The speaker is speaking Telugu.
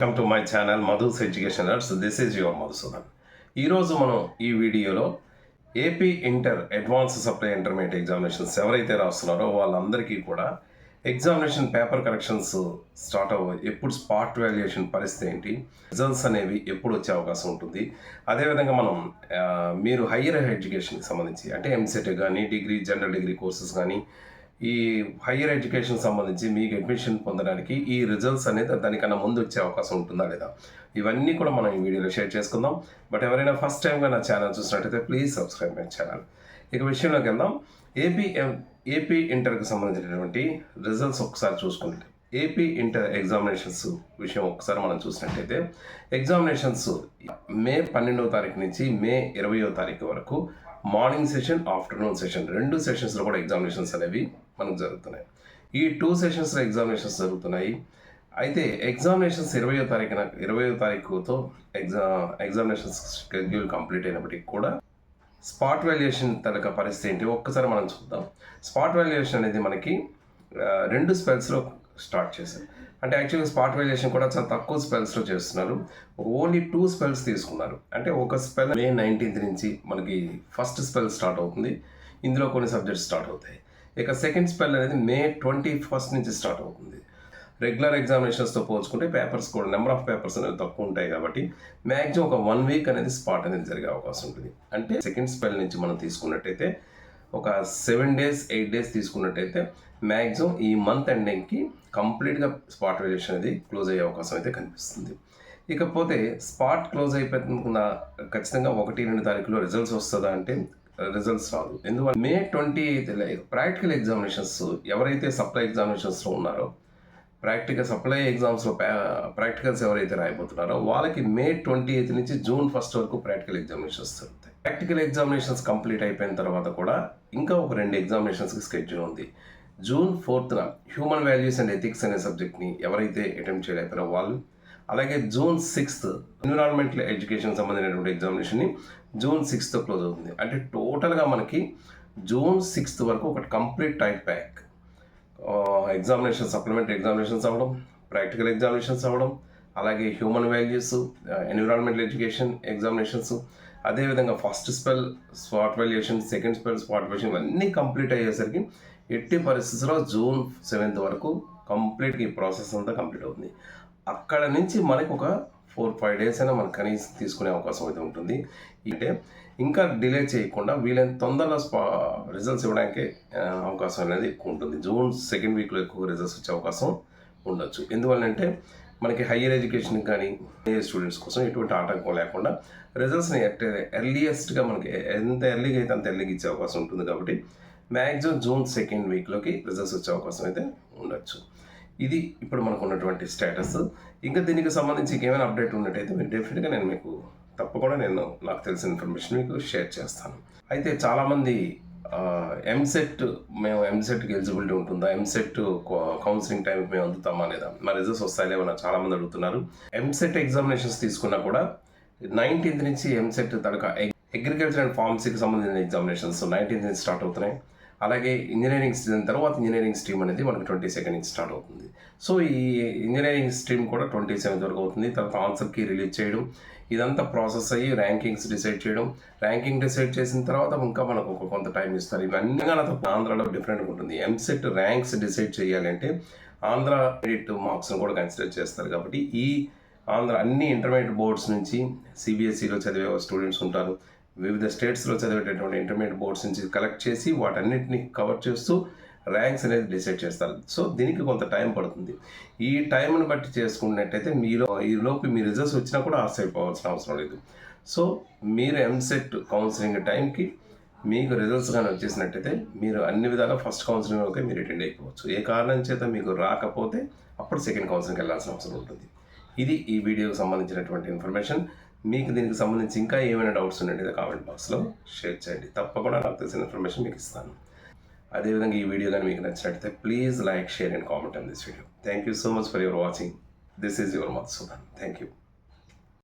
Welcome to my channel Madhu's educationers. This is your Madhusudan. ఈరోజు మనం ఈ వీడియోలో AP inter advance supply intermediate examinations ఎవరైతే రాస్తున్నారో వాళ్ళందరికీ కూడా ఎగ్జామినేషన్ పేపర్ కరెక్షన్స్ స్టార్ట్ ఎప్పుడు స్పాట్ వాల్యుయేషన్ పరిస్థితి ఏంటి, రిజల్ట్స్ అనేవి ఎప్పుడు వచ్చే అవకాశం ఉంటుంది. అదేవిధంగా మనం మీరు హయ్యర్ ఎడ్యుకేషన్కి సంబంధించి అంటే ఎంసెట్ కానీ డిగ్రీ జనరల్ డిగ్రీ కోర్సెస్ కానీ ఈ హయ్యర్ ఎడ్యుకేషన్ సంబంధించి మీకు అడ్మిషన్ పొందడానికి ఈ రిజల్ట్స్ అనేది దానికన్నా ముందు వచ్చే అవకాశం ఉంటుందా లేదా, ఇవన్నీ కూడా మనం ఈ వీడియోలో షేర్ చేసుకుందాం. బట్ ఎవరైనా ఫస్ట్ టైంగా నా ఛానల్ చూసినట్టయితే ప్లీజ్ సబ్స్క్రైబ్ మై ఛానల్. ఇక విషయంలోకి వెళ్దాం. ఏపీ ఇంటర్కి సంబంధించినటువంటి రిజల్ట్స్ ఒకసారి చూసుకుంటే ఏపీ ఇంటర్ ఎగ్జామినేషన్స్ విషయం ఒకసారి మనం చూసినట్టయితే ఎగ్జామినేషన్స్ మే 12వ తారీఖు నుంచి మే 20వ తారీఖు వరకు మార్నింగ్ సెషన్, ఆఫ్టర్నూన్ సెషన్, రెండు సెషన్స్లో కూడా ఎగ్జామినేషన్స్ అనేవి మనకు జరుగుతున్నాయి. ఈ 2 సెషన్స్లో ఎగ్జామినేషన్స్ జరుగుతున్నాయి. అయితే ఎగ్జామినేషన్స్ 20వ తారీఖుతో ఎగ్జామినేషన్స్ షెడ్యూల్ కంప్లీట్ అయినప్పటికీ కూడా స్పాట్ వాల్యుయేషన్ తరగ పరిస్థితి ఏంటి ఒక్కసారి మనం చూద్దాం. స్పాట్ వాల్యుయేషన్ అనేది మనకి 2 స్పెల్స్లో స్టార్ట్ చేశారు. అంటే యాక్చువల్గా స్పాట్ వాల్యుయేషన్ కూడా చాలా తక్కువ స్పెల్స్లో చేస్తున్నారు. ఓన్లీ 2 స్పెల్స్ తీసుకున్నారు. అంటే ఒక స్పెల్ మే 19th నుంచి మనకి ఫస్ట్ స్పెల్ స్టార్ట్ అవుతుంది. ఇందులో కొన్ని సబ్జెక్ట్స్ స్టార్ట్ అవుతాయి. ఇక సెకండ్ స్పెల్ అనేది మే 21st నుంచి స్టార్ట్ అవుతుంది. రెగ్యులర్ ఎగ్జామినేషన్స్తో పోల్చుకుంటే పేపర్స్ కూడా నెంబర్ ఆఫ్ పేపర్స్ అనేవి తక్కువ ఉంటాయి కాబట్టి మ్యాక్సిమం ఒక 1 వీక్ అనేది స్పాట్ అనేది జరిగే అవకాశం ఉంటుంది. అంటే సెకండ్ స్పెల్ నుంచి మనం తీసుకున్నట్టయితే ఒక 7 days 8 days తీసుకున్నట్టయితే మ్యాక్సిమం ఈ మంత్ ఎండింగ్కి కంప్లీట్గా స్పాట్ వాల్యుయేషన్ అనేది క్లోజ్ అయ్యే అవకాశం అయితే కనిపిస్తుంది. ఇకపోతే స్పాట్ క్లోజ్ అయిపోతున్న ఖచ్చితంగా 1-2 తారీఖులో రిజల్ట్స్ వస్తుందా అంటే రిజల్ట్స్ రాదు. ఎందుకంటే మే 28 ప్రాక్టికల్ ఎగ్జామినేషన్స్ ఎవరైతే సప్లై ఎగ్జామినేషన్స్లో ఉన్నారో సప్లై ఎగ్జామ్స్లో ప్రాక్టికల్స్ ఎవరైతే రాయిపోతున్నారో వాళ్ళకి మే 28 నుంచి జూన్ 1 వరకు ప్రాక్టికల్ ఎగ్జామినేషన్స్ జరుగుతాయి. ప్రాక్టికల్ ఎగ్జామినేషన్స్ కంప్లీట్ అయిపోయిన తర్వాత కూడా ఇంకా ఒక 2 ఎగ్జామినేషన్స్కి స్కెడ్యూల్ ఉంది. June 4th human values and ethics అనే సబ్జెక్ట్ని ఎవరైతే అటెంప్ట్ చేయలేకపోయారో వాళ్ళు, అలాగే జూన్ 6th ఎన్విరాన్మెంటల్ ఎడ్యుకేషన్ సంబంధించినటువంటి ఎగ్జామినేషన్ని జూన్ 6th క్లోజ్ అవుతుంది. అంటే టోటల్గా మనకి జూన్ 6th వరకు ఒక complete tight pack examination, supplementary examinations అవ్వడం, ప్రాక్టికల్ ఎగ్జామినేషన్స్ అవ్వడం, అలాగే human values, environmental education examinations, అదేవిధంగా first spell spot valuation, second spell spot valuation ఇవన్నీ కంప్లీట్ అయ్యేసరికి ఎట్టి పరిస్థితుల్లో జూన్ 7th వరకు కంప్లీట్గా ఈ ప్రాసెస్ అంతా కంప్లీట్ అవుతుంది. అక్కడ నుంచి మనకు ఒక 4-5 days అయినా మనకు కనీసం తీసుకునే అవకాశం అయితే ఉంటుంది. అంటే ఇంకా డిలే చేయకుండా వీలైన తొందరగా రిజల్ట్స్ ఇవ్వడానికి అవకాశం అనేది ఎక్కువ ఉంటుంది. జూన్ 2nd వీక్లో ఎక్కువ రిజల్ట్స్ వచ్చే అవకాశం ఉండొచ్చు. ఎందువల్లంటే మనకి హయ్యర్ ఎడ్యుకేషన్ కానీ స్టూడెంట్స్ కోసం ఎటువంటి ఆటంకం లేకుండా రిజల్ట్స్ని ఎర్లియస్ట్గా మనకి ఎంత ఎర్లీగా అయితే అంత ఎర్లీగా ఇచ్చే అవకాశం ఉంటుంది. కాబట్టి మ్యాక్సిమం జూన్ 2nd వీక్లోకి రిజల్ట్స్ వచ్చే అవకాశం అయితే ఉండొచ్చు. ఇది ఇప్పుడు మనకు ఉన్నటువంటి స్టేటస్. ఇంకా దీనికి సంబంధించి ఇంకేమైనా అప్డేట్ ఉన్నట్టయితే మీరు డెఫినెట్గా నేను మీకు తప్పకుండా నాకు తెలిసిన ఇన్ఫర్మేషన్ మీకు షేర్ చేస్తాను. అయితే చాలామంది మేము ఎంసెట్కి ఎలిజిబిలిటీ ఉంటుందా, ఎంసెట్ కౌన్సిలింగ్ టైంకి మేము అందుతామా లేదా, మా రిజల్ట్స్ వస్తాయి లేవన్నా చాలామంది అడుగుతున్నారు. ఎంసెట్ ఎగ్జామినేషన్స్ తీసుకున్నా కూడా 19th నుంచి ఎంసెట్ తడక అగ్రికల్చర్ అండ్ ఫార్మసీకి సంబంధించిన ఎగ్జామినేషన్స్ 19th నుంచి స్టార్ట్ అవుతున్నాయి. అలాగే ఇంజనీరింగ్ తర్వాత ఇంజనీరింగ్ స్ట్రీమ్ అనేది మనకి 22nd నుంచి స్టార్ట్ అవుతుంది. సో ఈ ఇంజనీరింగ్ స్ట్రీమ్ కూడా 27th వరకు అవుతుంది. తర్వాత ఆన్సర్ కీ రిలీజ్ చేయడం, ఇదంతా ప్రాసెస్ అయ్యి ర్యాంకింగ్స్ డిసైడ్ చేయడం, ర్యాంకింగ్ డిసైడ్ చేసిన తర్వాత ఇంకా మనకు కొంత టైం ఇస్తారు. ఇవన్నీ ఆంధ్రాలో డిఫరెంట్గా ఉంటుంది. ఎంసెట్ ర్యాంక్స్ డిసైడ్ చేయాలంటే ఆంధ్ర మెరిట్ మార్క్స్ని కూడా కన్సిడర్ చేస్తారు. కాబట్టి ఈ ఆంధ్ర అన్ని ఇంటర్మీడియట్ బోర్డ్స్ నుంచి సిబిఎస్ఈలో చదివే స్టూడెంట్స్ ఉంటారు, వివిధ స్టేట్స్లో చదివేటటువంటి ఇంటర్మీడియట్ బోర్డ్స్ నుంచి కలెక్ట్ చేసి వాటన్నిటిని కవర్ చేస్తూ ర్యాంక్స్ అనేది డిసైడ్ చేస్తారు. సో దీనికి కొంత టైం పడుతుంది. ఈ టైంని బట్టి చేసుకున్నట్టయితే ఈలోపు మీ రిజల్ట్స్ వచ్చినా కూడా ఆశ్చర్యపోవాల్సిన అవసరం లేదు. సో మీరు ఎంసెట్ కౌన్సిలింగ్ టైంకి మీకు రిజల్ట్స్ కానీ వచ్చేసినట్టయితే మీరు అన్ని విధాలా ఫస్ట్ కౌన్సిలింగ్లోకి మీరు అటెండ్ అయిపోవచ్చు. ఏ కారణం చేత మీకు రాకపోతే అప్పుడు సెకండ్ కౌన్సిలింగ్కి వెళ్ళాల్సిన అవసరం ఉంటుంది. ఇది ఈ వీడియోకి సంబంధించినటువంటి ఇన్ఫర్మేషన్. మీకు దీనికి సంబంధించి ఇంకా ఏమైనా డౌట్స్ ఉన్నట్టయితే కామెంట్ బాక్స్లో షేర్ చేయండి. తప్పకుండా నాకు తెలిసిన ఇన్ఫర్మేషన్ మీకు ఇస్తాను. అదేవిధంగా ఈ వీడియో కానీ మీకు నచ్చినట్టయితే please like, share and comment on this video. Thank you so much for your watching. This is your Madhusudan. Thank you.